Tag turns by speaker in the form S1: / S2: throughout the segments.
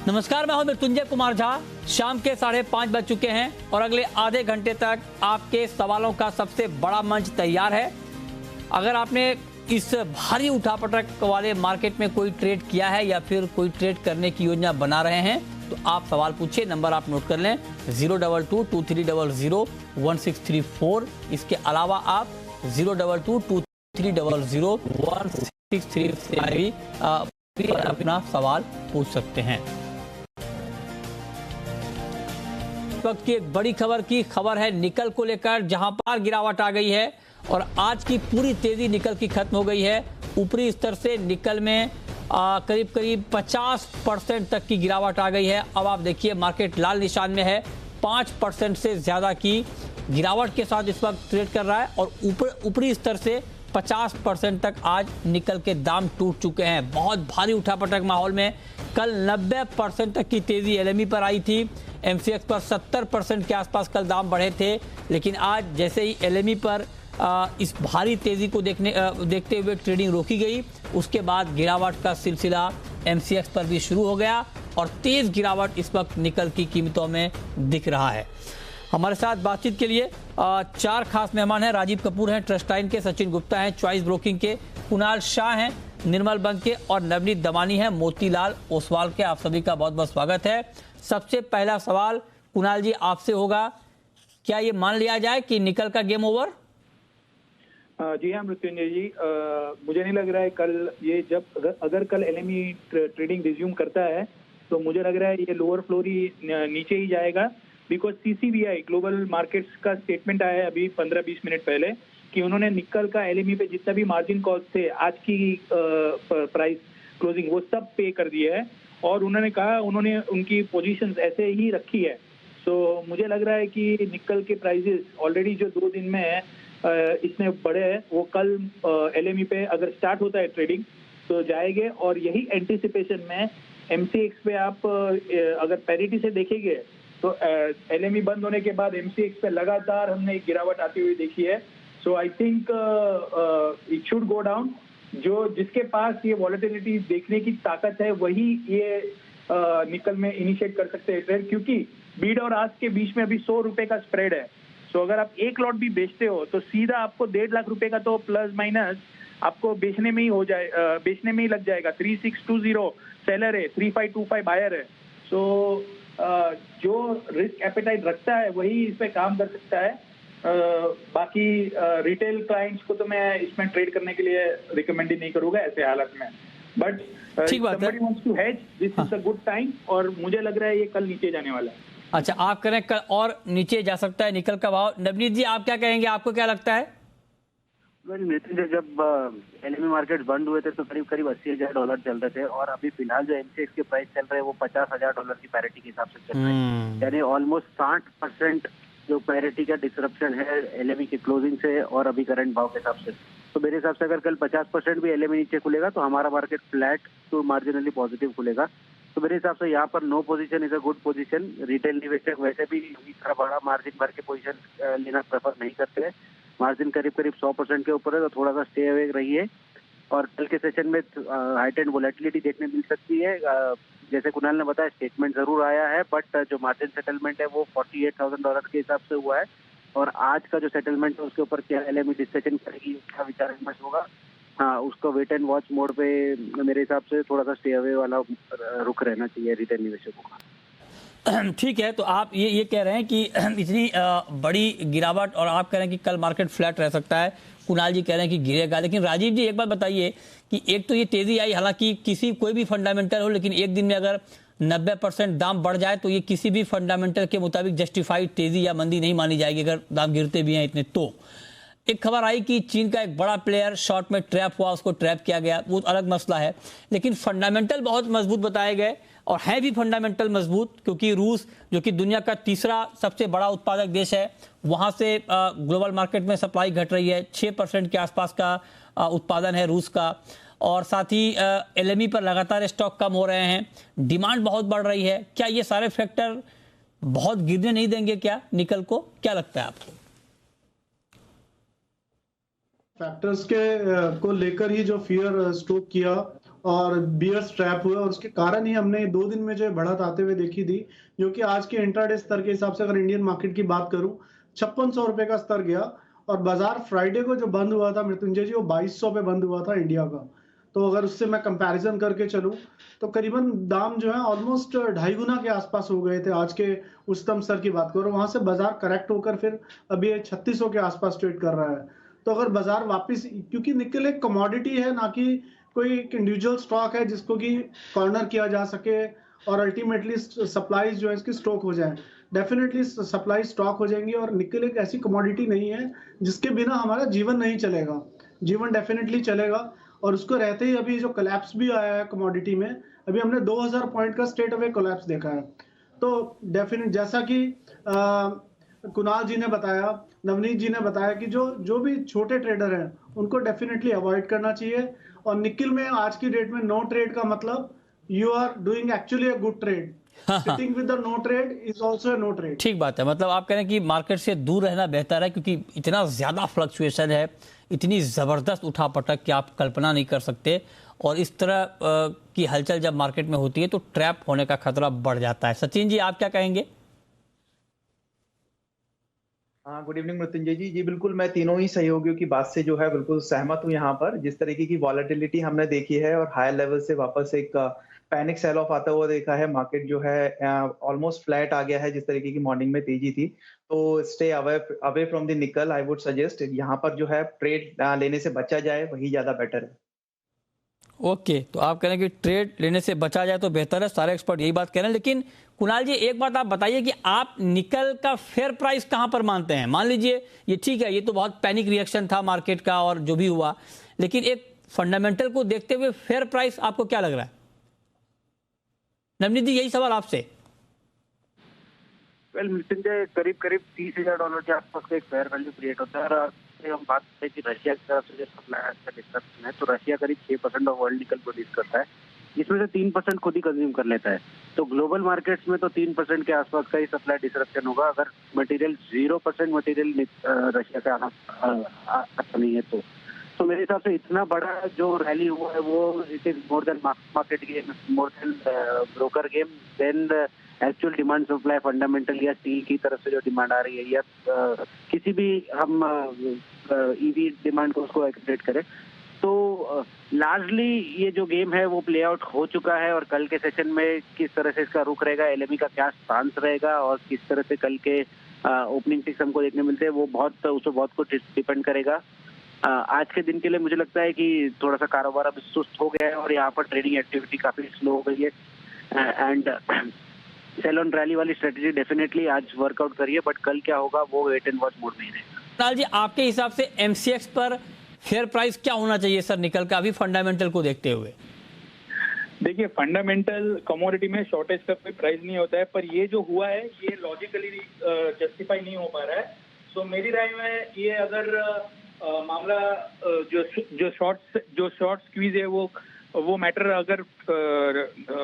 S1: नमस्कार, मैं हूं मृत्युंजय कुमार झा। शाम के 5:30 बज चुके हैं और अगले आधे घंटे तक आपके सवालों का सबसे बड़ा मंच तैयार है। अगर आपने इस भारी उठापटक वाले मार्केट में कोई ट्रेड किया है या फिर कोई ट्रेड करने की योजना बना रहे हैं तो आप सवाल पूछिए। नंबर आप नोट कर लें 02223001634। इसके अलावा आप 02223001633 से भी अपना सवाल पूछ सकते हैं। इस वक्त की एक बड़ी खबर है निकल को लेकर, जहां पर गिरावट आ गई है और आज की पूरी तेजी निकल की खत्म हो गई है। ऊपरी स्तर से निकल में करीब 50% तक की गिरावट आ गई है। अब आप देखिए मार्केट लाल निशान में है, 5% से ज्यादा की गिरावट के साथ इस वक्त ट्रेड कर रहा है और ऊपरी स्तर से 50% तक आज निकल के दाम टूट चुके हैं। बहुत भारी उठापटक माहौल में कल 90% तक की तेजी एलएमई पर आई थी। एमसीएक्स पर 70% के आसपास कल दाम बढ़े थे, लेकिन आज जैसे ही एलएमई पर इस भारी तेजी को देखते हुए ट्रेडिंग रोकी गई, उसके बाद गिरावट का सिलसिला एमसीएक्स पर भी शुरू हो गया और तेज गिरावट इस वक्त निकल की कीमतों में दिख रहा है। हमारे साथ बातचीत के लिए 4 खास मेहमान हैं। राजीव कपूर हैं ट्रस्टाइन के, सचिन गुप्ता हैं चॉइस ब्रोकिंग के, कुणाल शाह हैं निर्मल बैंक के और नवनीत दमानी हैं मोतीलाल ओसवाल के। आप सभी का बहुत बहुत स्वागत है। सबसे पहला सवाल कुणाल जी आपसे होगा, क्या ये मान लिया जाए कि निकल का गेम ओवर?
S2: जी हाँ मृत्युंजय जी, मुझे नहीं लग रहा है कल ये जब अगर कल एलएमई ट्रेडिंग रिज्यूम करता है तो मुझे लग रहा है ये लोअर फ्लोर ही नीचे ही जाएगा। बिकॉज सीसीबीआई ग्लोबल मार्केट्स का स्टेटमेंट आया है अभी 15-20 मिनट पहले कि उन्होंने निकल का एलएमई पे जितना भी मार्जिन कॉस्ट थे आज की प्राइस क्लोजिंग वो सब पे कर दिया है और उन्होंने कहा उन्होंने उनकी पोजीशंस ऐसे ही रखी है। सो मुझे लग रहा है कि निकल के प्राइसेस ऑलरेडी जो 2 दिन में है इतने बड़े हैं, वो कल एलएमई पे अगर स्टार्ट होता है ट्रेडिंग तो जाएंगे और यही एंटिसिपेशन में एमसीएक्स पे आप अगर पैरिटी से देखेंगे तो एलएमई बंद होने के बाद एमसीएक्स पे लगातार हमने एक गिरावट आती हुई देखी है। So I think it should go down. जो जिसके पास ये वॉलेटिलिटी देखने की ताकत है वही ये निकल में इनिशिएट कर सकते हैं ट्रेड, क्योंकि बीड और आस्क के बीच में अभी 100 रुपए का स्प्रेड है। सो अगर आप एक लॉट भी बेचते हो तो सीधा आपको 1.5 लाख रुपए का तो प्लस माइनस आपको बेचने में ही हो जाए, बेचने में ही लग जाएगा। 3620 सेलर है, 3525 बायर है। सो जो रिस्क एपेटाइट रखता है वही इस पे काम कर सकता है। बाकी रिटेल क्लाइंट्स को तो मैं इसमें ट्रेड करने के लिए रिकमेंड ही नहीं करूंगा ऐसे हालत में। But somebody wants to hedge, this is a good time और मुझे लग रहा है ये कल नीचे जाने वाला है।
S1: अच्छा, आप करें कल और नीचे जा सकता है निकल का भाव। नवनीत जी आप क्या कहेंगे, आपको क्या लगता है?
S3: जब एलएमई मार्केट बंद हुए थे तो करीब $80,000 चल रहे थे और अभी फिलहाल जो एमसीएक्स के प्राइस चल रहे हैं वो $50,000 की पैरिटी के हिसाब से चल रहे हैं। यानी ऑलमोस्ट 60% जो पैरिटी का डिसरप्शन है एलएमई के क्लोजिंग से और अभी करंट भाव के हिसाब से। तो मेरे हिसाब से अगर कल 50% भी एलएमई नीचे खुलेगा तो हमारा market flat to marginally positive खुलेगा। तो मेरे हिसाब से यहाँ पर no position is a good position. Retail निवेशक वैसे भी इतना बड़ा मार्जिन भर के पोजीशन लेना प्रेफर नहीं करते। मार्जिन करीब 100% के ऊपर है तो थोड़ा सा स्टे अवे रहिए और कल के सेशन में हाइटेंड वोलेटिलिटी देखने मिल सकती है। जैसे कुणाल ने बताया स्टेटमेंट जरूर आया है बट जो मार्जिन सेटलमेंट है वो $48,000 के हिसाब से हुआ है और आज का जो सेटलमेंट है उसके ऊपर क्या एलएमई डिस्कशन करेगी उसका विचार विमर्श होगा। हाँ, उसको वेट एंड वॉच मोड पे मेरे हिसाब से थोड़ा सा स्टे अवे वाला रुख रहना चाहिए रिटेल निवेशकों का।
S1: ठीक है, तो आप ये कह रहे हैं कि इतनी बड़ी गिरावट और आप कह रहे हैं कि कल मार्केट फ्लैट रह सकता है। कुणाल जी कह रहे हैं कि गिरेगा, लेकिन राजीव जी एक बात बताइए कि एक तो ये तेजी आई, हालांकि कोई भी फंडामेंटल हो, लेकिन एक दिन में अगर 90% दाम बढ़ जाए तो ये किसी भी फंडामेंटल के मुताबिक जस्टिफाइड तेजी या मंदी नहीं मानी जाएगी अगर दाम गिरते भी हैं इतने। तो एक खबर आई कि चीन का एक बड़ा प्लेयर शॉर्ट में ट्रैप हुआ, उसको ट्रैप किया गया, वो अलग मसला है, लेकिन फंडामेंटल बहुत मजबूत बताए गए और है भी फंडामेंटल मजबूत, क्योंकि रूस जो कि दुनिया का तीसरा सबसे बड़ा उत्पादक देश है, वहां से ग्लोबल मार्केट में सप्लाई घट रही है। 6% के आसपास का उत्पादन है रूस का और साथ ही एलएमई पर लगातार स्टॉक कम हो रहे हैं, डिमांड बहुत बढ़ रही है। क्या ये सारे फैक्टर बहुत गिरने नहीं देंगे क्या निकल को? क्या लगता है आपको?
S4: फैक्टर्स के को लेकर ही जो फियर स्ट्रोक किया और बियर्स ट्रैप हुए, और उसके कारण ही हमने 2 दिन में जो बढ़त आते हुए देखी थी, जो कि आज के इंट्राडे स्तर के हिसाब से अगर इंडियन मार्केट की बात करूं 5600 रुपए का स्तर गया, और बाजार फ्राइडे को जो बंद हुआ था मृत्युंजय जी, वो 2200 पे बंद हुआ था इंडिया का। तो अगर उससे मैं कंपैरिजन करके चलूं तो करीबन दाम जो है ऑलमोस्ट 2.5 गुना के आसपास हो गए थे आज के उच्चतम स्तर की बात करो। वहां से बाजार करेक्ट होकर फिर अभी 3600 के आसपास ट्रेड कर रहा है। तो अगर बाजार वापस, क्योंकि निकल एक कमोडिटी है, ना कि कोई एक इंडिविजुअल स्टॉक है जिसको कि कॉर्नर किया जा सके और अल्टीमेटली सप्लाईज जो है इसकी स्टॉक हो जाए। डेफिनेटली सप्लाई स्टॉक हो जाएंगी, और निकल एक ऐसी कमोडिटी नहीं है जिसके बिना हमारा जीवन नहीं चलेगा। जीवन डेफिनेटली चलेगा, और उसको रहते ही अभी जो कोलैप्स भी आया है कमोडिटी में, अभी हमने 2000 पॉइंट का स्ट्रेट अवे कोलैप्स देखा है। तो डेफिनेट जैसा कि कुणाल जी ने बताया, नवनीत जी ने बताया कि जो भी छोटे ट्रेडर हैं उनको डेफिनेटली अवॉइड करना चाहिए। और निकिल में आज की डेट में नो ट्रेड का मतलब you are doing actually a good trade. Sitting with the no trade is also a no trade.
S1: ठीक बात है, मतलब आप कह रहे हैं कि मार्केट से दूर रहना बेहतर है, क्योंकि इतना ज्यादा फ्लक्चुएशन है, इतनी जबरदस्त उठापटक कि आप कल्पना नहीं कर सकते, और इस तरह की हलचल जब मार्केट में होती है तो ट्रैप होने का खतरा बढ़ जाता है। सचिन जी, आप क्या कहेंगे?
S5: हाँ, गुड इवनिंग मृत्युंजय जी। जी बिल्कुल, मैं तीनों ही सहयोगियों की बात से जो है बिल्कुल सहमत हूँ। यहाँ पर जिस तरीके की वॉलेटिलिटी हमने देखी है और हायर लेवल से वापस एक पैनिक सेल ऑफ आता हुआ देखा है, मार्केट जो है ऑलमोस्ट फ्लैट आ गया है जिस तरीके की मॉर्निंग में तेजी थी। तो स्टे अवे फ्रॉम द निकल, आई वुड सजेस्ट यहाँ पर जो है ट्रेड लेने से बचा जाए, वही ज्यादा बेटर है।
S1: ओके, तो आप कह रहे हैं कि ट्रेड लेने से बचा जाए तो बेहतर है, सारे एक्सपर्ट यही बात कह रहे हैं। लेकिन कुणाल जी, एक बात आप बताइए कि आप निकल का फेयर प्राइस कहां पर मानते हैं? मान लीजिए ये ठीक है, ये तो बहुत पैनिक रिएक्शन था मार्केट का और जो भी हुआ, लेकिन एक फंडामेंटल को देखते हुए फेयर प्राइस आपको क्या लग रहा है? नवनीत जी, यही सवाल आपसे।
S3: वेल मृत्युंजय, करीब करीब $30,000 के आसपास का एक फेयर वैल्यू क्रिएट होता है। और हम बात करें कि रशिया की तरफ से जो सप्लाई का डिस्ट्रप्शन है, तो रशिया करीब 6% ऑफ वर्ल्ड निकल प्रोड्यूस करता है, इसमें से 3% खुद ही कंज्यूम कर लेता है। तो ग्लोबल मार्केट्स में तो 3% के आसपास का ही सप्लाई डिस्ट्रप्शन होगा अगर मटेरियल 0% मटेरियल रशिया से आना नहीं है। तो मेरे हिसाब से इतना बड़ा जो रैली हुआ है वो it is more than market game, more than broker game then actual demand supply fundamental, या स्टील की तरफ से जो डिमांड आ रही है, या किसी भी हम ईवी डिमांड को उसको एक्सपेक्ट करें। तो लार्जली ये जो गेम है वो प्ले आउट हो चुका है, और कल के सेशन में किस तरह से इसका रुख रहेगा, एलएमई का क्या स्टांस रहेगा, और किस तरह से कल के ओपनिंग टिक्स हमको देखने मिलते हैं, वो उसमें बहुत कुछ डिपेंड करेगा। आज के दिन के लिए मुझे लगता है कि थोड़ा सा कारोबार अब सुस्त हो गया है और यहाँ पर ट्रेडिंग एक्टिविटी काफी स्लो हो गई है। एंड सेल ऑन रैली वाली स्ट्रेटेजी डेफिनेटली आज वर्कआउट करिए, बट कल क्या होगा वो वेट एंड वॉच मोड में ही रहेगा।
S1: कुणाल जी, आपके हिसाब से एमसीएक्स पर फेयर प्राइस क्या होना चाहिए सर निकल का, अभी फंडामेंटल को देखते हुए?
S2: देखिए, फंडामेंटल कमोडिटी में शॉर्टेज का कोई प्राइस नहीं होता है, पर ये जो हुआ है ये लॉजिकली जस्टिफाई नहीं हो पा रहा है। तो मेरी राय में ये अगर मामला जो शॉर्ट स्क्वीज है वो मैटर अगर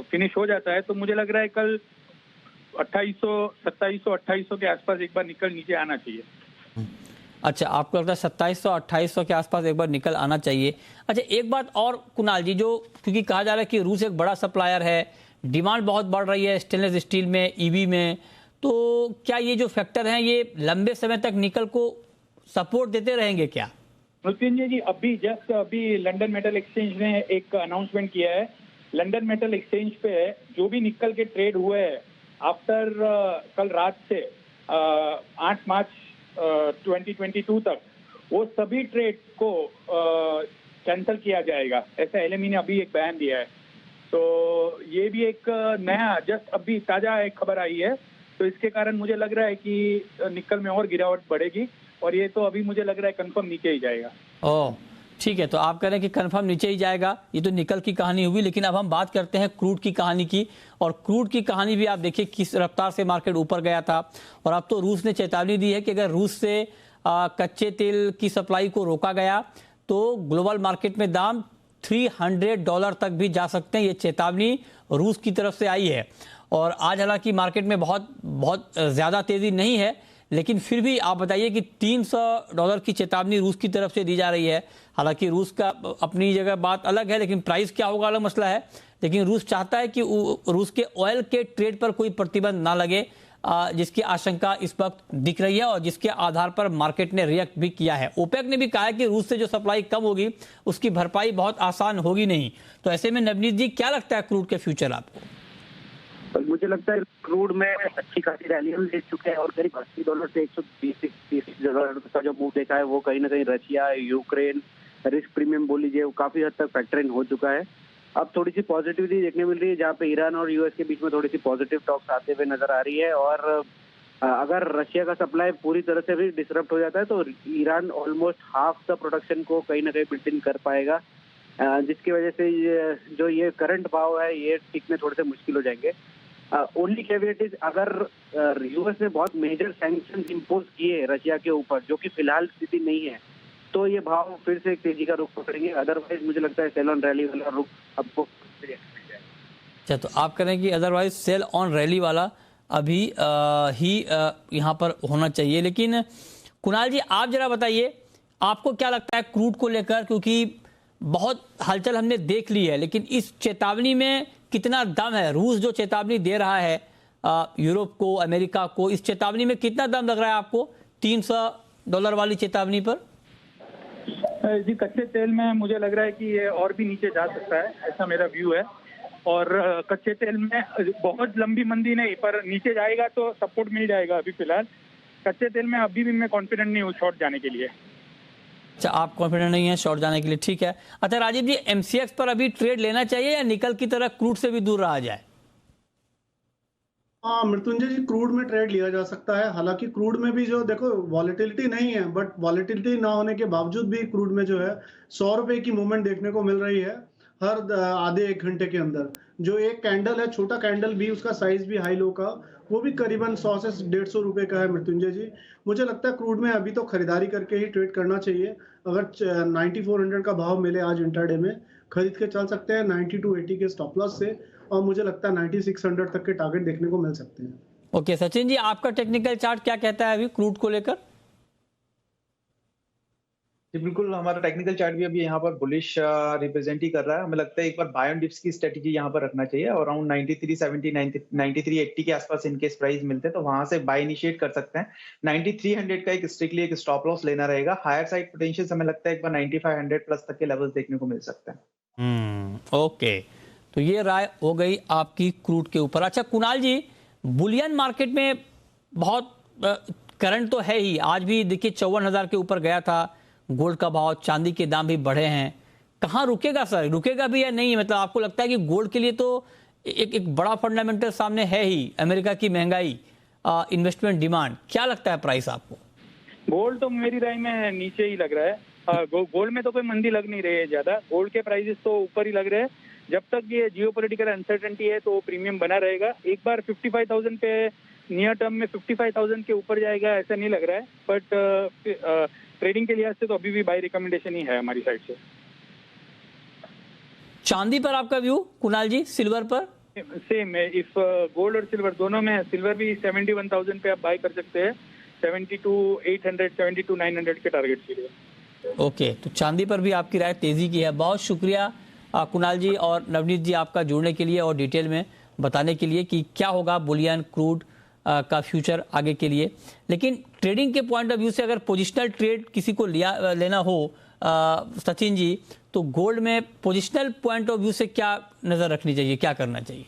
S2: फिनिश हो जाता है, तो मुझे लग रहा है कल 2700 के आसपास एक बार निकल नीचे आना चाहिए।
S1: अच्छा, आपको लगता है 2700-2800 के आसपास एक बार निकल आना चाहिए। अच्छा, एक बात और कुणाल जी, जो क्योंकि कहा जा रहा है कि रूस एक बड़ा सप्लायर है, डिमांड बहुत बढ़ रही है स्टेनलेस स्टील में, ईवी में, तो क्या ये जो फैक्टर हैं ये लंबे समय तक निकल को सपोर्ट देते रहेंगे क्या?
S2: मृत्युंजय जी, अभी लंदन मेटल एक्सचेंज ने एक अनाउंसमेंट किया है। लंदन मेटल एक्सचेंज पे जो भी निकल के ट्रेड हुए हैं आफ्टर कल रात से 8 मार्च 2022 तक, वो सभी ट्रेड को कैंसिल किया जाएगा, ऐसा एलएमई ने अभी एक बयान दिया है। तो ये भी एक नया जस्ट अभी ताजा एक खबर आई है, तो इसके कारण मुझे लग रहा है कि निकल में और गिरावट बढ़ेगी, और ये तो अभी मुझे लग रहा है कंफर्म नीचे ही जाएगा।
S1: ओह, ठीक है, तो आप कह रहे हैं कि कंफर्म नीचे ही जाएगा। ये तो निकल की कहानी हुई, लेकिन अब हम बात करते हैं क्रूड की कहानी की। और क्रूड की कहानी भी आप देखिए किस रफ्तार से मार्केट ऊपर गया था, और अब तो रूस ने चेतावनी दी है कि अगर रूस से कच्चे तेल की सप्लाई को रोका गया तो ग्लोबल मार्केट में दाम $300 तक भी जा सकते हैं। ये चेतावनी रूस की तरफ से आई है। और आज हालांकि मार्केट में बहुत ज़्यादा तेज़ी नहीं है, लेकिन फिर भी आप बताइए कि $300 की चेतावनी रूस की तरफ से दी जा रही है। हालांकि रूस का अपनी जगह बात अलग है, लेकिन प्राइस क्या होगा अलग मसला है। लेकिन रूस चाहता है कि रूस के ऑयल के ट्रेड पर कोई प्रतिबंध ना लगे, जिसकी आशंका इस वक्त दिख रही है और जिसके आधार पर मार्केट ने रिएक्ट भी किया है। ओपेक ने भी कहा है कि रूस से जो सप्लाई कम होगी उसकी भरपाई बहुत आसान होगी नहीं। तो ऐसे में नवनीत जी, क्या लगता है क्रूड के फ्यूचर आपको?
S3: मुझे लगता है क्रूड में अच्छी खासी रैली हम देख चुके हैं और करीब $80 से $120 का जो मूव देखा है वो कहीं ना कहीं रशिया, यूक्रेन, रिस्क प्रीमियम बोल लीजिए, वो काफी हद तक फैक्टर इन हो चुका है। अब थोड़ी सी पॉजिटिविटी देखने मिल रही है, जहाँ पे ईरान और यूएस के बीच में थोड़ी सी पॉजिटिव टॉक्स आते हुए नजर आ रही है। और अगर रशिया का सप्लाई पूरी तरह से भी डिसरप्ट हो जाता है तो Iran almost half the production को कहीं ना कहीं बिल्ट इन कर पाएगा, जिसकी वजह से जो ये करंट भाव है ये टिकने थोड़े से मुश्किल हो जाएंगे। ओनली कैविएट इज, अगर यूएस ने बहुत मेजर सैंक्शंस इंपोज किए रशिया के ऊपर, जो कि फिलहाल स्थिति नहीं है, तो ये भाव फिर से एक तेजी का रुख पकड़ेंगे। अदरवाइज मुझे लगता है सेल ऑन रैली वाला रुख आपको मिल जाएगा।
S1: अच्छा, तो आप कह रहे हैं कि अदरवाइज सेल ऑन रैली वाला अभी ही यहाँ पर होना चाहिए। लेकिन कुणाल जी, आप जरा बताइए, आपको क्या लगता है क्रूड को लेकर, क्योंकि बहुत हलचल हमने देख ली है, लेकिन इस चेतावनी में कितना दम है? रूस जो चेतावनी दे रहा है यूरोप को, अमेरिका को, इस चेतावनी में कितना दम लग रहा है आपको $300 वाली चेतावनी पर?
S2: जी, कच्चे तेल में मुझे लग रहा है कि ये और भी नीचे जा सकता है, ऐसा मेरा व्यू है। और कच्चे तेल में बहुत लंबी मंदी नहीं, पर नीचे जाएगा तो सपोर्ट मिल जाएगा। अभी फिलहाल कच्चे तेल में अभी भी मैं कॉन्फिडेंट नहीं हूँ शॉर्ट जाने के लिए।
S1: अच्छा, आप कॉन्फिडेंट नहीं है शॉर्ट जाने के लिए, ठीक है। अच्छा राजीव जी, एमसीएक्स पर अभी ट्रेड लेना चाहिए या निकल की तरह क्रूड से भी दूर रहा जाए?
S4: हाँ मृत्युंजय जी, क्रूड में ट्रेड लिया जा सकता है। हालांकि क्रूड में भी जो देखो वॉलेटिलिटी नहीं है, बट वॉलेटिलिटी ना होने के बावजूद भी क्रूड में जो है ₹100 की मूवमेंट देखने को मिल रही है हर आधे एक घंटे के अंदर। जो एक कैंडल है, छोटा कैंडल भी, उसका साइज भी हाई लो का, वो भी करीबन 100 से ₹150 का है मृत्युंजय जी। मुझे लगता है क्रूड में अभी तो खरीदारी करके ही ट्रेड करना चाहिए। अगर 9400 का भाव मिले आज इंटरडे में, खरीद के चल सकते हैं 90 to 80 के स्टॉप लॉस से, और मुझे लगता है 9600 तक के टारगेट देखने को मिल सकते हैं।
S1: ओके सचिन जी, आपका टेक्निकल चार्ट क्या कहता है अभी क्रूड को लेकर?
S5: जी बिल्कुल, हमारा टेक्निकल चार्ट भी अभी यहाँ पर बुलिश रिप्रेजेंट ही कर रहा है। हमें लगता है एक बार बाय ऑन डिप्स की स्ट्रेटजी यहाँ पर रखना चाहिए और अराउंड 9370 9380 के आसपास इनकेस प्राइस मिलते हैं तो वहां से बाय इनिशिएट कर सकते हैं। 9300 का एक स्ट्रिक्टली एक स्टॉप लॉस लेना रहेगा। हायर साइड पोटेंशियल हमें लगता है एक बार 9500 प्लस तक के लेवल्स देखने को मिल सकते हैं।
S1: ओके, तो ये राय हो गई आपकी क्रूड के ऊपर। अच्छा कुणाल जी, बुलियन मार्केट में बहुत करंट तो है ही, आज भी देखिए 54,000 के ऊपर गया था गोल्ड का भाव, चांदी के दाम भी बढ़े हैं। कहाँ रुकेगा सर, रुकेगा भी या नहीं? मतलब आपको लगता है कि गोल्ड के लिए तो एक बड़ा फंडामेंटल सामने है ही, अमेरिका की महंगाई, इन्वेस्टमेंट डिमांड, क्या लगता है प्राइस आपको?
S2: गोल्ड तो मेरी राय में नीचे ही लग रहा है। गोल्ड में तो कोई मंदी लग नहीं रही है ज्यादा, गोल्ड के प्राइसेस तो ऊपर ही लग रहे हैं। जब तक ये जियोपॉलिटिकल अनसर्टेनिटी है तो प्रीमियम बना रहेगा। एक बार 55,000 पे नियर टर्म में 55,000 के ऊपर जाएगा ऐसा नहीं लग रहा है, बट ट्रेडिंग के लिहाज से तो अभी भी बाय रिकमेंडेशन ही है हमारी साइड से।
S1: चांदी पर आपका व्यू कुणाल जी, सिल्वर पर?
S2: सेम है, इफ गोल्ड और सिल्वर दोनों में, सिल्वर भी 71,000 पे आप बाय कर सकते हैं, 72,800 72,900 के टारगेट के लिए।
S1: ओके, तो चांदी पर भी आपकी राय तेजी की है। बहुत शुक्रिया कुणाल जी और नवनीत जी आपका जुड़ने के लिए और डिटेल में बताने के लिए कि क्या होगा बुलियन क्रूड का फ्यूचर आगे के लिए। लेकिन ट्रेडिंग के पॉइंट ऑफ व्यू से अगर पोजिशनल ट्रेड किसी को लेना हो सचिन जी, तो गोल्ड में पोजिशनल पॉइंट ऑफ व्यू से क्या नजर रखनी चाहिए, क्या करना चाहिए?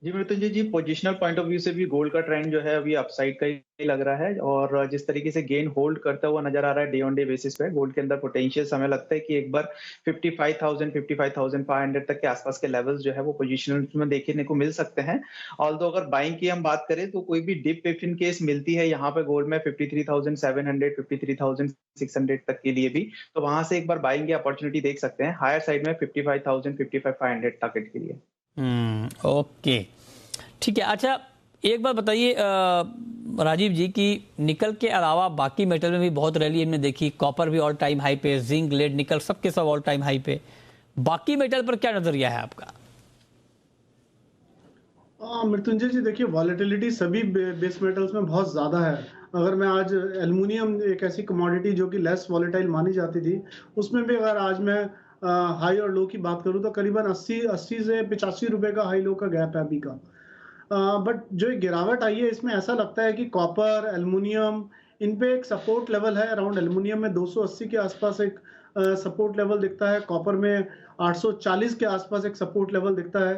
S5: जी मृत्युंजय जी, पोजिशनल पॉइंट ऑफ व्यू से भी गोल्ड का ट्रेंड जो है अभी अपसाइड का ही लग रहा है और जिस तरीके से गेन होल्ड करता हुआ नजर आ रहा है डे ऑन डे बेसिस पे, गोल्ड के अंदर पोटेंशियल हमें लगता है कि एक बार 55,000 55,500 तक के आसपास के लेवल्स जो है वो पोजिशनल में देखने को मिल सकते हैं। ऑल्दो अगर बाइंग की हम बात करें तो कोई भी डिप इफ इन केस मिलती है यहाँ पे गोल्ड में 53,700 53,600 तक के लिए भी, तो वहां से एक बार बाइंग की अपॉर्चुनिटी देख सकते हैं। हायर साइड में 55,000 55,500 टारगेट के लिए।
S1: ओके, ठीक है। अच्छा एक बात बताइए राजीव जी कि निकल के अलावा बाकी मेटल में भी बहुत रैली हमने देखी, कॉपर भी ऑल टाइम हाई पे, जिंक, लेड, निकल सबके सब ऑल टाइम हाई पे। बाकी मेटल पर क्या नजरिया है आपका?
S4: मृत्युंजय जी देखिए, वॉलेटिलिटी सभी बेस मेटल्स में बहुत ज़्यादा है। अगर मैं आज एल्युमिनियम, एक ऐसी कमोडिटी जो कि लेस वॉलेटाइल मानी जाती थी, उसमें भी अगर आज मैं हाई और लो की बात करूं तो करीबन 80 से 85 रुपए का हाई लो का गैप है अभी का। बट जो एक गिरावट आई है इसमें ऐसा लगता है कि कॉपर, एल्युमिनियम, इन पे एक सपोर्ट लेवल है अराउंड। एल्युमिनियम में 280 के आसपास एक सपोर्ट लेवल दिखता है, कॉपर में 840 के आसपास एक सपोर्ट लेवल दिखता है।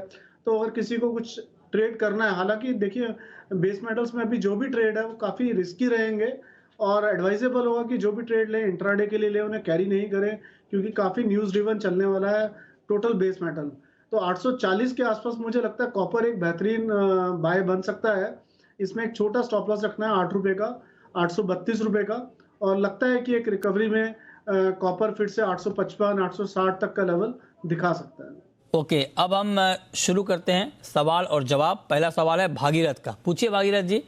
S4: तो अगर किसी को कुछ ट्रेड करना है, हालांकि देखिए बेस मेटल्स में अभी जो भी ट्रेड है वो काफ़ी रिस्की रहेंगे और एडवाइजेबल होगा कि जो भी ट्रेड लें इंट्राडे के लिए लें, उन्हें कैरी नहीं करें, क्योंकि काफ़ी न्यूज़ ड्रिवन चलने वाला है टोटल बेस मेटल। तो 840 के आसपास मुझे लगता है कॉपर एक बेहतरीन बाय बन सकता है। इसमें एक छोटा स्टॉप लॉस रखना है 8 रुपए का, 832 रुपए का, और लगता है कि एक रिकवरी में कॉपर फिर से 855, 860 तक का लेवल दिखा सकता है।
S1: ओके, अब हम शुरू करते हैं सवाल और जवाब। पहला सवाल है भागीरथ का, पूछिए भागीरथ जी।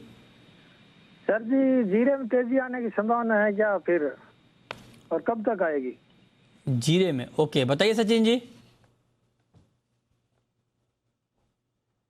S6: सर जी, जीरे में तेजी आने की संभावना है क्या फिर, और कब तक आएगी?
S1: जीरे में, ओके, बताइए सचिन जी।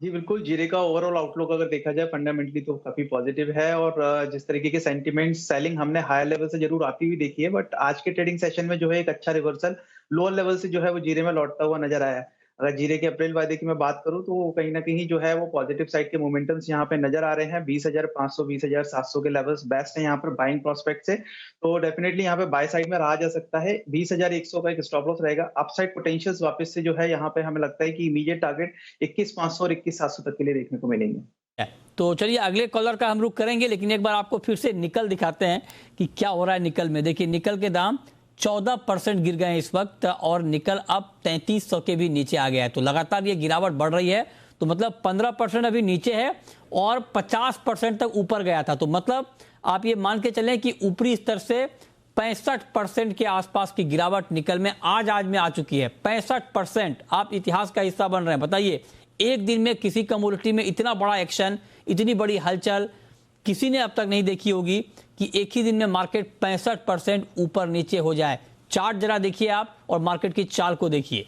S5: जी बिल्कुल, जीरे का ओवरऑल आउटलुक अगर देखा जाए फंडामेंटली तो काफी पॉजिटिव है, और जिस तरीके के सेंटिमेंट सेलिंग हमने हायर लेवल से जरूर आती हुई देखी है, बट आज के ट्रेडिंग सेशन में जो है एक अच्छा रिवर्सल लोअर लेवल से जो है वो जीरे में लौटता हुआ नजर आया है। अगर जीरे के अप्रैल वायदे की मैं बात करूं तो कहीं ना कहीं जो है वो पॉजिटिव साइड के मोमेंटम्स यहाँ पे नजर आ रहे हैं। 20,500 20,700 के लेवल्स बेस्ट है यहाँ पर बाइंग प्रोस्पेक्ट से, तो डेफिनेटली यहाँ पे बाय साइड में रहा जा सकता है। 20,100 का एक स्टॉप लॉस रहेगा। अपसाइड पोटेंशियल्स वापस से जो है यहाँ पे हमें लगता है कि इमीडिएट टारगेट 21,500 और 21,700 तक के लिए देखने को मिलेंगे।
S1: तो चलिए अगले कॉलर का हम रुख करेंगे, लेकिन एक बार आपको फिर से निकल दिखाते हैं कि क्या हो रहा है निकल में। देखिए निकल के दाम 14% गिर गए हैं इस वक्त, और निकल अब 3300 के भी नीचे आ गया है। तो लगातार ये गिरावट बढ़ रही है, तो मतलब 15% अभी नीचे है और 50% तक ऊपर गया था। तो मतलब आप ये मान के चलें कि ऊपरी स्तर से 65% के आसपास की गिरावट निकल में आज में आ चुकी है। 65%, आप इतिहास का हिस्सा बन रहे हैं। बताइए, एक दिन में किसी कमोडिटी में इतना बड़ा एक्शन, इतनी बड़ी हलचल किसी ने अब तक नहीं देखी होगी कि एक ही दिन में मार्केट 65% ऊपर नीचे हो जाए। चार्ट जरा देखिए आप और मार्केट की चाल को देखिए।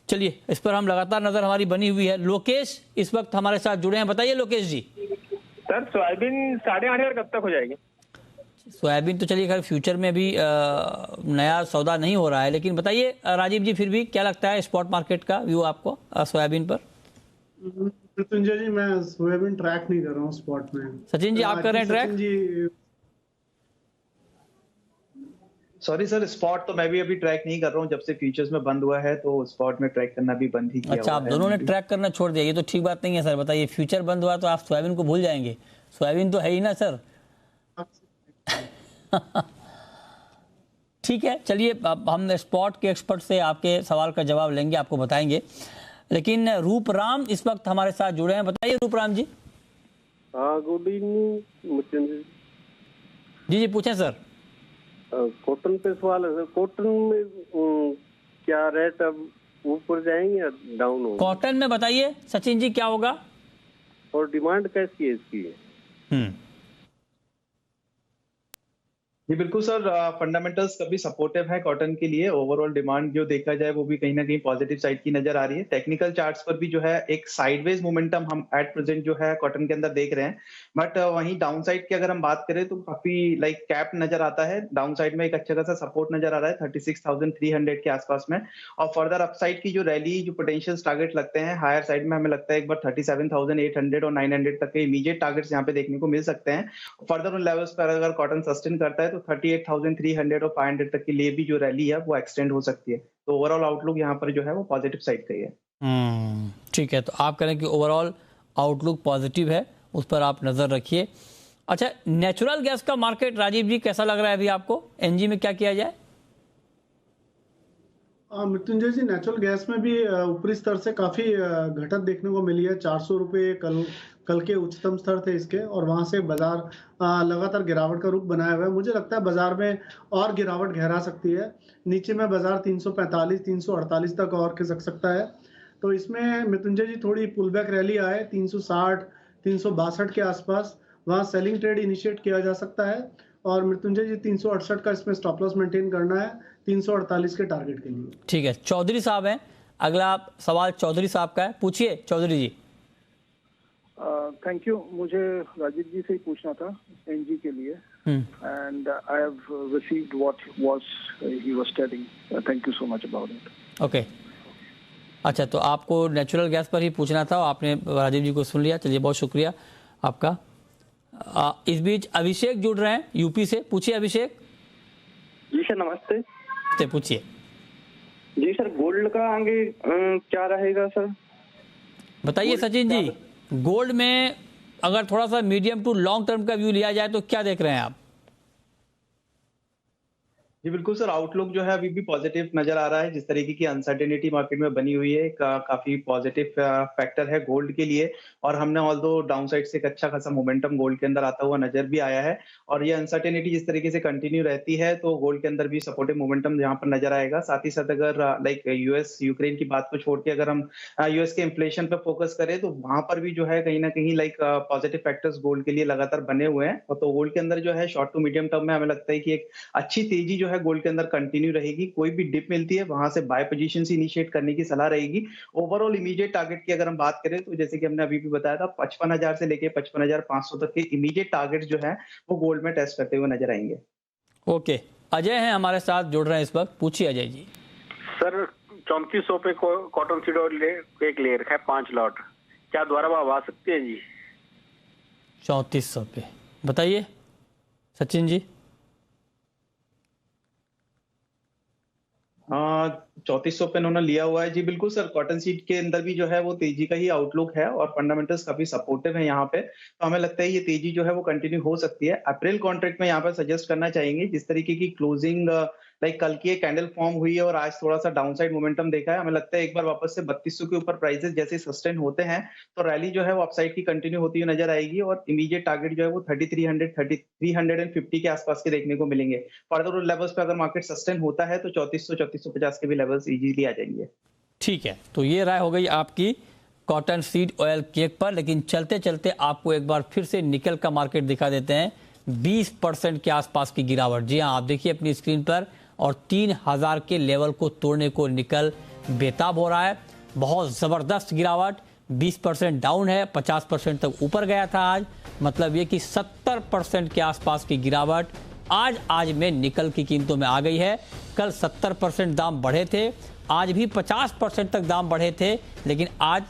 S1: चलिए, इस पर हम लगातार नजर हमारी बनी हुई है। लोकेश इस वक्त हमारे साथ जुड़े हैं, बताइए लोकेश जी।
S7: सर सोयाबीन 8.5 कब तक हो जाएगी?
S1: सोयाबीन तो चलिए खैर फ्यूचर में भी नया सौदा नहीं हो रहा है, लेकिन बताइए राजीव जी, फिर भी क्या लगता है स्पॉट मार्केट का व्यू आपको सोयाबीन पर?
S4: मृत्युंजय जी, मैं सोयाबीन ट्रैक नहीं कर रहा हूँ स्पॉट में।
S1: सचिन जी, आप कर रहे हैं track?
S4: Sachin ji
S5: sorry sir, spot तो मैं भी अभी ट्रैक नहीं कर रहा हूँ। जब से फ्यूचर्स में बंद हुआ है तो स्पॉट में ट्रैक करना भी बंद ही किया।
S1: अच्छा, आप दोनों ने ट्रैक करना छोड़ दिया, ये तो ठीक बात नहीं है सर। बताइए, फ्यूचर बंद हुआ तो आप सोयाबीन को भूल जाएंगे? सोयाबीन तो है ही ना सर। ठीक है, चलिए हम स्पॉट के एक्सपर्ट से आपके सवाल का जवाब लेंगे, आपको बताएंगे। लेकिन रूपराम इस वक्त हमारे साथ जुड़े हैं, बताइए रूपराम जी।
S8: हाँ, गुड इवनिंग
S1: जी पूछें सर।
S8: कॉटन पे सवाल है सर। कॉटन में क्या रेट अब ऊपर जाएंगे या डाउन होंगे?
S1: कॉटन में बताइए सचिन जी क्या होगा,
S8: और डिमांड कैसी है इसकी?
S5: जी बिल्कुल सर, फंडामेंटल्स कभी सपोर्टिव है कॉटन के लिए। ओवरऑल डिमांड जो देखा जाए वो भी कहीं ना कहीं पॉजिटिव साइड की नजर आ रही है। टेक्निकल चार्ट्स पर भी जो है एक साइडवेज मोमेंटम हम एट प्रेजेंट जो है कॉटन के अंदर देख रहे हैं। बट वहीं डाउन साइड की अगर हम बात करें तो काफी कैप नजर आता है। डाउन साइड में एक अच्छा खासा सपोर्ट नजर आ रहा है 36,300 के आसपास में, और फर्दर अपसाइड की जो रैली जो पोटेंशियल टारगेट लगते हैं हायर साइड में, हमें लगता है एक बार 37,800 और 900 तक के इमीडिएट टारगेट्स यहाँ पे देखने को मिल सकते हैं। फर्दर उन लेवल्स पर अगर कॉटन सस्टेन करता है तो 38,300 और 500 तक के लिए भी जो रैली है वो एक्सटेंड हो सकती है। तो ओवरऑल आउटलुक यहाँ पर जो है वो पॉजिटिव साइड का ही है।
S1: ठीक है, तो आप करें कि ओवरऑल आउटलुक पॉजिटिव है, उस पर आप नजर रखिए। अच्छा, नेचुरल गैस का मार्केट राजीव जी कैसा लग रहा है अभी आपको? एनजी में क्या किया जाए?
S4: मृत्युंजय जी, नेचुरल गैस में भी ऊपरी स्तर से काफी घटत देखने को मिली है। 400 रुपये कल के उच्चतम स्तर थे इसके, और वहां से बाजार लगातार गिरावट का रुख बनाया हुआ है। मुझे लगता है बाजार में और गिरावट गहरा सकती है। नीचे में बाजार 345 348 तक और खिसक सकता है। तो इसमें मृत्युंजय जी थोड़ी पुलबैक रैली आए 360 362 के आसपास, वहां सेलिंग ट्रेड इनिशिएट किया जा सकता है। और मृत्युंजय जी 368 का इसमें स्टॉप लॉस मेंटेन करना है 348 के टारगेट के लिए।
S1: ठीक है, चौधरी साहब हैं, अगला सवाल चौधरी साहब का है, पूछिए चौधरी जी।
S6: Thank you. मुझे राजीव जी से ही पूछना था एनजी के लिए, and I have received what he was telling. Thank you so much about it.
S1: Okay, अच्छा, तो आपको नेचुरल गैस पर ही पूछना था, आपने राजीव जी को सुन लिया। चलिए, बहुत शुक्रिया आपका। इस बीच अभिषेक जुड़ रहे हैं यूपी से। पूछिए अभिषेक।
S9: जी सर नमस्ते।
S1: पूछिए।
S9: जी सर, गोल्ड का आगे क्या रहेगा सर?
S1: बताइए सचिन जी, गोल्ड में अगर थोड़ा सा मीडियम टू लॉन्ग टर्म का व्यू लिया जाए तो क्या देख रहे हैं आप?
S5: जी बिल्कुल सर, आउटलुक जो है अभी भी पॉजिटिव नजर आ रहा है। जिस तरीके की अनसर्टेनिटी मार्केट में बनी हुई है, काफी पॉजिटिव फैक्टर है गोल्ड के लिए। और हमने ऑल्दो डाउनसाइड से एक अच्छा खासा मोमेंटम गोल्ड के अंदर आता हुआ नजर भी आया है। और ये अनसर्टेनिटी जिस तरीके से कंटिन्यू रहती है तो गोल्ड के अंदर भी सपोर्टिव मोमेंटम यहाँ पर नजर आएगा। साथ ही साथ अगर लाइक यूएस यूक्रेन की बात को छोड़ के अगर हम यूएस के इन्फ्लेशन पर फोकस करें तो वहां पर भी जो है कहीं ना कहीं लाइक पॉजिटिव फैक्टर्स गोल्ड के लिए लगातार बने हुए हैं। तो गोल्ड के अंदर जो है शॉर्ट टू मीडियम टर्म में हमें लगता है कि एक अच्छी तेजी जो है गोल्ड के अंदर कंटिन्यू रहेगी। कोई भी डिप मिलती है वहां से बाय पोजीशन से इनिशिएट करने की सलाह रहेगी। ओवरऑल इमीडिएट टारगेट की अगर हम बात करें तो जैसे कि हमने अभी भी बताया था, 55,000 से लेके 55,500 तक के इमीडिएट टारगेट जो है वो गोल्ड में टेस्ट करते हुए नजर आएंगे।
S1: ओके, अजय हैं हमारे साथ, जुड़ रहे हैं इस वक्त। पूछिए अजय जी।
S7: सर 3400 पे कॉटन सीड ऑयल एक ले रखा है 5 लॉट, क्या दोबारा भाव आ सकते हैं जी?
S1: 3400 पे, बताइए सचिन जी।
S5: 3400 पे उन्होंने लिया हुआ है। जी बिल्कुल सर, कॉटन सीड के अंदर भी जो है वो तेजी का ही आउटलुक है और फंडामेंटल्स काफी सपोर्टिव है यहाँ पे। तो हमें लगता है ये तेजी जो है वो कंटिन्यू हो सकती है। अप्रैल कॉन्ट्रैक्ट में यहाँ पे सजेस्ट करना चाहेंगे, जिस तरीके की क्लोजिंग लाइक कल की एक कैंडल फॉर्म हुई है और आज थोड़ा सा डाउनसाइड मोमेंटम देखा है। हमें लगता है एक बार वापस से 3200 के ऊपर प्राइसेस जैसे सस्टेन होते हैं तो रैली जो है वो अपसाइड की कंटिन्यू होती हुई नजर आएगी और इमीडिएट टारगेट जो है वो 3350 के आसपास के देखने को मिलेंगे। फर्दर लेवल्स पे अगर मार्केट सस्टेन होता है तो 3400-3450 के भी लेवल्स इजीली आ जाएंगे।
S1: ठीक है, तो ये राय हो गई आपकी कॉटन सीड ऑयल केक पर। लेकिन चलते चलते आपको एक बार फिर से निकल का मार्केट दिखा देते हैं। 20% के आसपास की गिरावट। जी हाँ, आप देखिए अपनी स्क्रीन पर, और 3000 के लेवल को तोड़ने को निकल बेताब हो रहा है। बहुत जबरदस्त गिरावट, 20% डाउन है, 50% तक ऊपर गया था आज। मतलब ये कि 70% के आसपास की गिरावट आज में निकल की कीमतों में आ गई है। कल 70% दाम बढ़े थे, आज भी 50% तक दाम बढ़े थे, लेकिन आज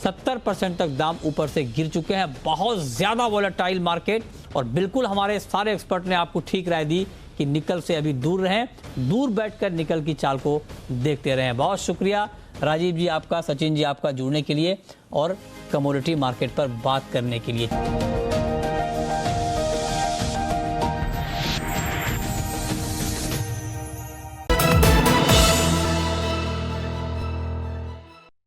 S1: 70% तक दाम ऊपर से गिर चुके हैं। बहुत ज्यादा वोलेटाइल मार्केट, और बिल्कुल हमारे सारे एक्सपर्ट ने आपको ठीक राय दी कि निकल से अभी दूर रहें, दूर बैठकर निकल की चाल को देखते रहें। बहुत शुक्रिया राजीव जी आपका, सचिन जी आपका जुड़ने के लिए और कमोडिटी मार्केट पर बात करने के लिए।